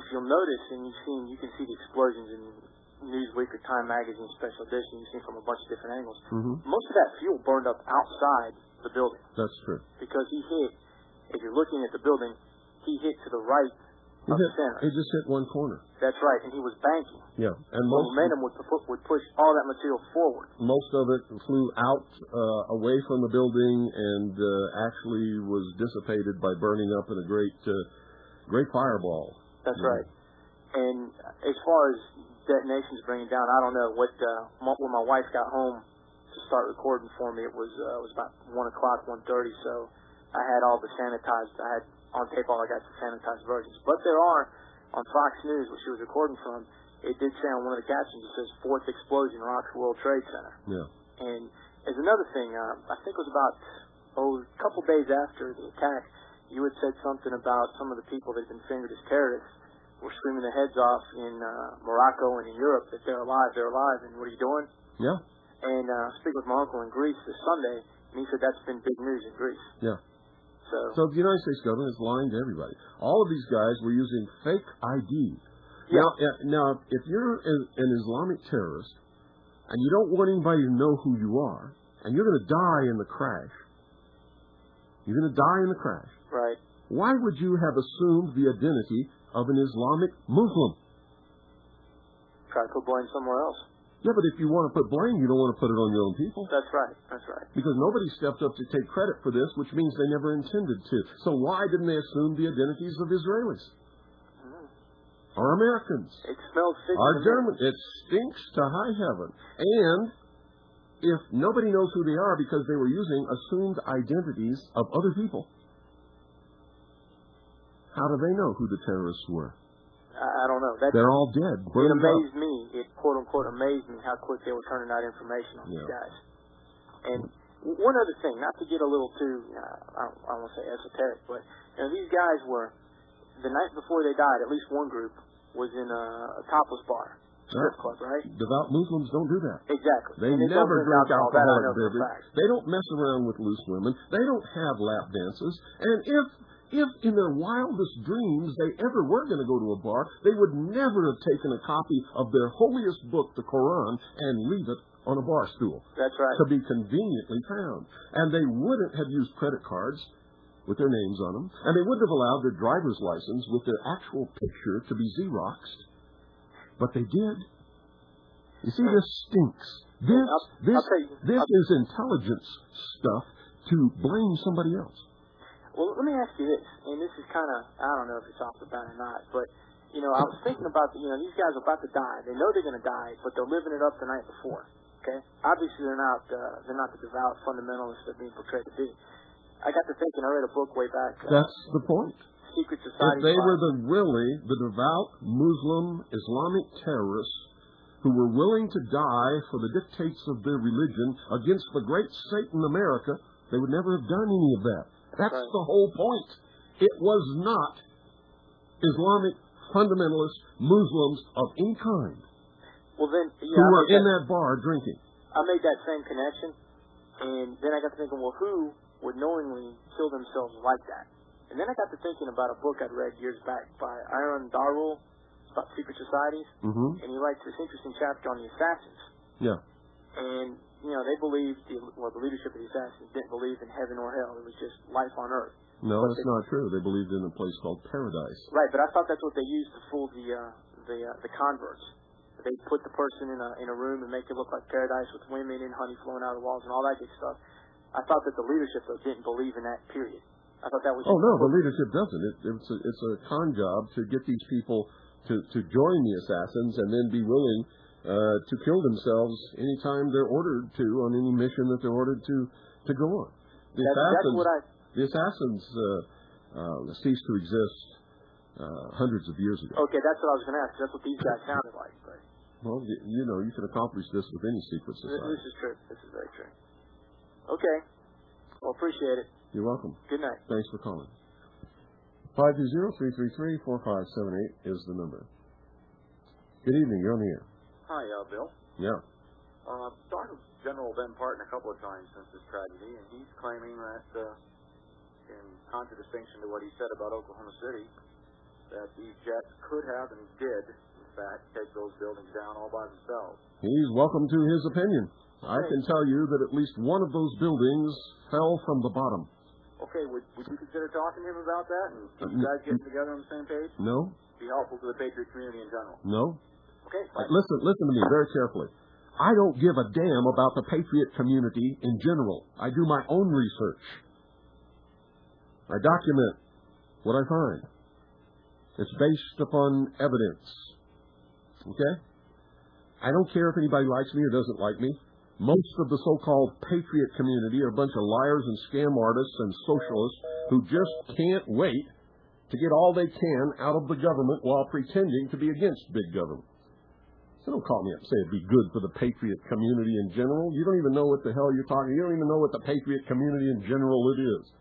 if you'll notice, and you can see the explosions in Newsweek or Time Magazine special edition, you've seen from a bunch of different angles. Most of that fuel burned up outside the building. That's true. Because he hit, if you're looking at the building, he hit to the right of the center. He just hit one corner. That's right, and he was banking. Yeah. And the momentum would push all that material forward. Most of it flew out away from the building and actually was dissipated by burning up in a great fireball. That's right. And as far as detonations bringing down, I don't know when my wife got home to start recording for me, it was about 1 o'clock, 1:30, so I had all the sanitized, I had on tape all I got the sanitized versions. But there are, on Fox News, which she was recording from, it did say on one of the captions, it says 4th explosion rocks World Trade Center. Yeah. And as another thing, I think it was about a couple days after the attack, you had said something about some of the people that had been fingered as terrorists were screaming their heads off in Morocco and in Europe that they're alive, and what are you doing? Yeah. And speaking with my uncle in Greece this Sunday, and he said that's been big news in Greece. Yeah. So the United States government is lying to everybody. All of these guys were using fake ID. Yeah. Now, if you're an Islamic terrorist and you don't want anybody to know who you are, and you're going to die in the crash, right. Why would you have assumed the identity of an Islamic Muslim? Try to put blame somewhere else. Yeah, but if you want to put blame, you don't want to put it on your own people. That's right. Because nobody stepped up to take credit for this, which means they never intended to. So why didn't they assume the identities of Israelis? Or Americans? It smells sick. Or Germans? It stinks to high heaven. And if nobody knows who they are because they were using assumed identities of other people, how do they know who the terrorists were? I don't know. They're all dead. It amazed me. It quote-unquote amazed me how quick they were turning out information on these guys. And one other thing, not to get a little too, I don't want to say esoteric, but these guys were, the night before they died, at least one group was in a topless bar, strip club, right? Devout Muslims don't do that. Exactly. They never drink alcoholic beverage. They don't mess around with loose women. They don't have lap dances. And if in their wildest dreams they ever were going to go to a bar, they would never have taken a copy of their holiest book, the Quran, and leave it on a bar stool. That's right. To be conveniently found. And they wouldn't have used credit cards with their names on them, and they wouldn't have allowed their driver's license with their actual picture to be Xeroxed. But they did. You see, this stinks. This is intelligence stuff to blame somebody else. Well, let me ask you this, and this is kind of, I don't know if it's off the bat or not, but, I was thinking about, these guys are about to die. They know they're going to die, but they're living it up the night before, okay? Obviously, they're not the devout fundamentalists they're being portrayed to be. I got to thinking, I read a book way back. That's the point. Secret Society. If they were the devout Muslim Islamic terrorists who were willing to die for the dictates of their religion against the great Satan America, they would never have done any of that. That's the whole point. It was not Islamic fundamentalist Muslims of any kind who were in that bar drinking. I made that same connection, and then I got to thinking, well, who would knowingly kill themselves like that? And then I got to thinking about a book I'd read years back by Aaron Darrell about secret societies, and he writes this interesting chapter on the assassins. Yeah. And they believed, the leadership of the assassins didn't believe in heaven or hell. It was just life on earth. No, that's not true. They believed in a place called paradise. Right, but I thought that's what they used to fool the converts. They put the person in a room and make it look like paradise with women and honey flowing out of the walls and all that good stuff. I thought that the leadership, though, didn't believe in that period. I thought that was... Oh, no, the leadership doesn't. It's a con job to get these people to join the assassins and then be willing to kill themselves anytime they're ordered to on any mission that they're ordered to go on. The assassins ceased to exist hundreds of years ago. Okay, that's what I was going to ask. That's what these guys sounded like. But... Well, you can accomplish this with any secret society. This is true. This is very true. Okay. Well, appreciate it. You're welcome. Good night. Thanks for calling. 520-333-4578 is the number. Good evening. You're on the air. Hi, Bill. Yeah. Talked with General Ben Parton a couple of times since this tragedy, and he's claiming that, in contradistinction to what he said about Oklahoma City, that these jets could have and did, in fact, take those buildings down all by themselves. He's welcome to his opinion. I can tell you that at least one of those buildings fell from the bottom. Okay, would you consider talking to him about that and you guys getting together on the same page? No. Be helpful to the Patriot community in general. No. Okay, fine. Listen to me very carefully. I don't give a damn about the Patriot community in general. I do my own research. I document what I find. It's based upon evidence. Okay? I don't care if anybody likes me or doesn't like me. Most of the so-called Patriot community are a bunch of liars and scam artists and socialists who just can't wait to get all they can out of the government while pretending to be against big government. So don't call me up and say it'd be good for the Patriot community in general. You don't even know what the hell you're talking. You don't even know what the Patriot community in general it is.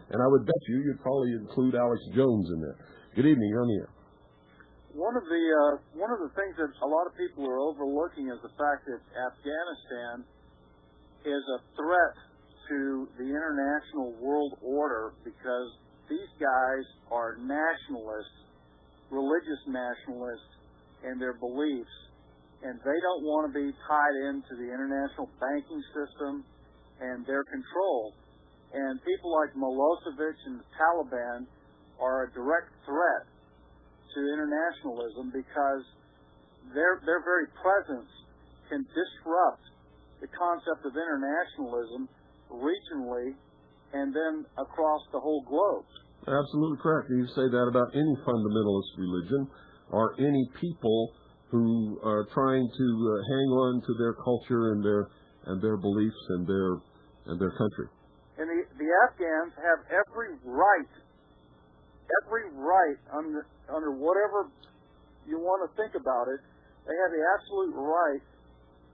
And I would bet you'd probably include Alex Jones in there. Good evening. You're on the air. One of the things that a lot of people are overlooking is the fact that Afghanistan is a threat to the international world order because these guys are nationalists, religious nationalists in their beliefs, and they don't want to be tied into the international banking system and their control. And people like Milosevic and the Taliban are a direct threat to internationalism because their very presence can disrupt the concept of internationalism regionally and then across the whole globe. Absolutely correct. You say that about any fundamentalist religion or any people who are trying to hang on to their culture and their beliefs and their country. And the Afghans have every right under whatever you want to think about it, they have the absolute right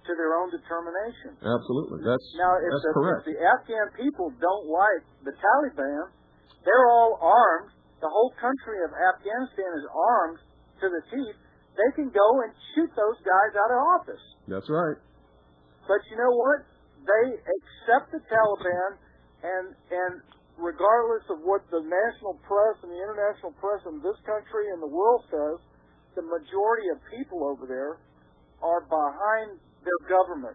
to their own determination. Absolutely. That's If correct. the Afghan people don't like the Taliban, they're all armed. The whole country of Afghanistan is armed to the teeth. They can go and shoot those guys out of office. That's right. But you know what? They accept the Taliban, and regardless of what the national press and the international press in this country and the world says, the majority of people over there are behind their government.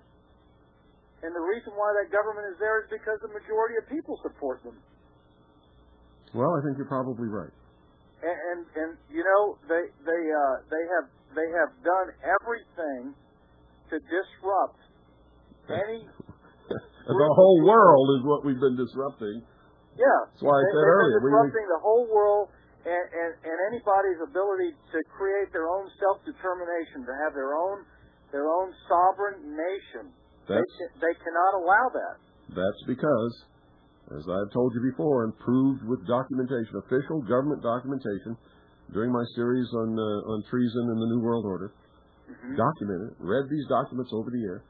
And the reason why that government is there is because the majority of people support them. Well, I think you're probably right. And you know, they have done everything to disrupt any the whole world is what we've been disrupting. Yeah. That's why I said earlier. They're disrupting the whole world and anybody's ability to create their own self-determination, to have their own sovereign nation. They cannot allow that. That's because, as I've told you before and proved with documentation, official government documentation, during my series on treason and the New World Order, documented, read these documents over the year.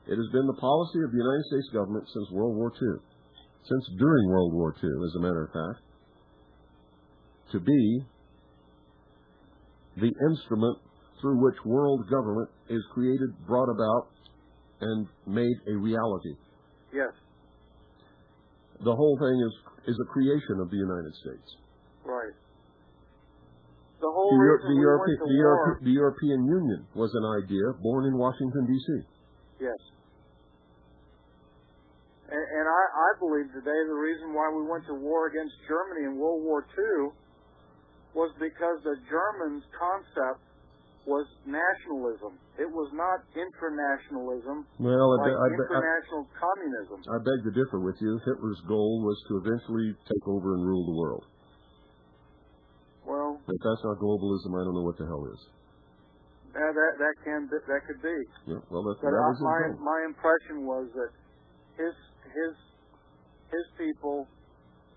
It has been the policy of the United States government since World War II, since during World War II, as a matter of fact, to be the instrument through which world government is created, brought about, and made a reality. Yes. The whole thing is a creation of the United States. Right. The whole reason we went to war. The European Union was an idea born in Washington, D.C. Yes. And I believe today the reason why we went to war against Germany in World War II was because the Germans' concept was nationalism. It was not internationalism, international communism. I beg to differ with you. Hitler's goal was to eventually take over and rule the world. Well, if that's not globalism, I don't know what the hell is. That could be. Yeah, well, that was my impression was that his people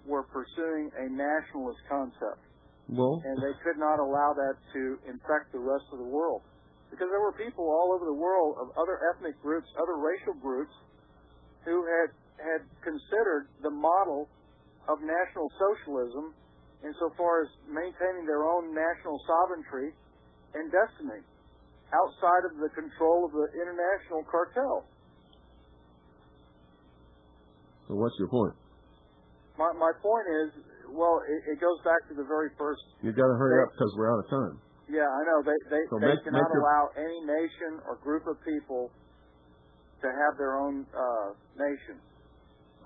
were pursuing a nationalist concept. Well, and they could not allow that to infect the rest of the world. Because there were people all over the world of other ethnic groups, other racial groups, who had considered the model of national socialism insofar as maintaining their own national sovereignty and destiny outside of the control of the international cartel. So what's your point? My point is, well, it goes back to the very first. You've got to hurry up because we're out of time. Yeah, I know. They cannot allow any nation or group of people to have their own nation.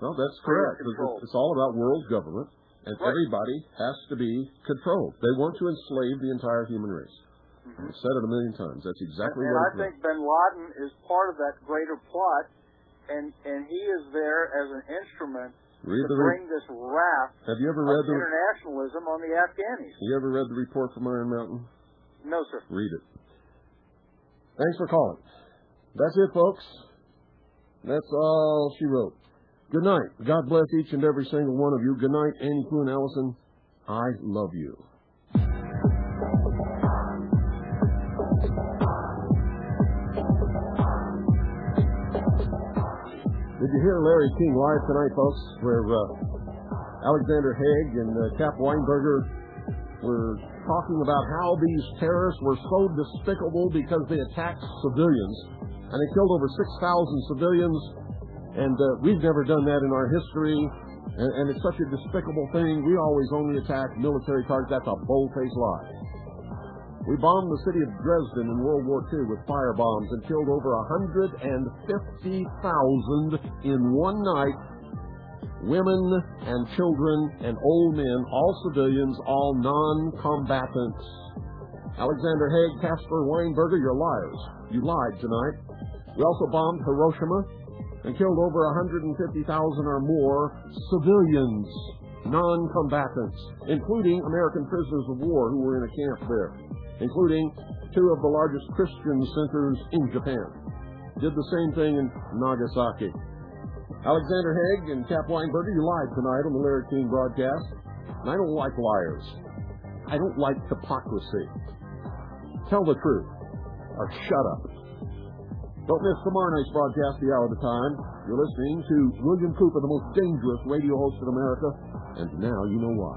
Well, that's correct. It's all about world government, and everybody has to be controlled. They want to enslave the entire human race. I've said it a million times. That's exactly what I think Bin Laden is part of that greater plot, and he is there as an instrument to bring this wrath of internationalism on the Afghanis. You ever read the report from Iron Mountain? No, sir. Read it. Thanks for calling. That's it, folks. That's all she wrote. Good night. God bless each and every single one of you. Good night, Annie Clue and Allison. I love you. Did you hear Larry King live tonight, folks, where Alexander Haig and Cap Weinberger We're talking about how these terrorists were so despicable because they attacked civilians, and they killed over 6,000 civilians, and we've never done that in our history, and it's such a despicable thing. We always only attack military targets. That's a bold-faced lie. We bombed the city of Dresden in World War II with firebombs and killed over 150,000 in one night. Women and children and old men, all civilians, all non-combatants. Alexander Haig, Casper Weinberger, you're liars. You lied tonight. We also bombed Hiroshima and killed over 150,000 or more civilians, non-combatants, including American prisoners of war who were in a camp there, including two of the largest Christian centers in Japan. Did the same thing in Nagasaki. Alexander Haig and Cap Weinberger, you lied tonight on the Larry King broadcast. And I don't like liars. I don't like hypocrisy. Tell the truth, or shut up. Don't miss tomorrow night's broadcast, the hour of the time. You're listening to William Cooper, the most dangerous radio host in America, and now you know why.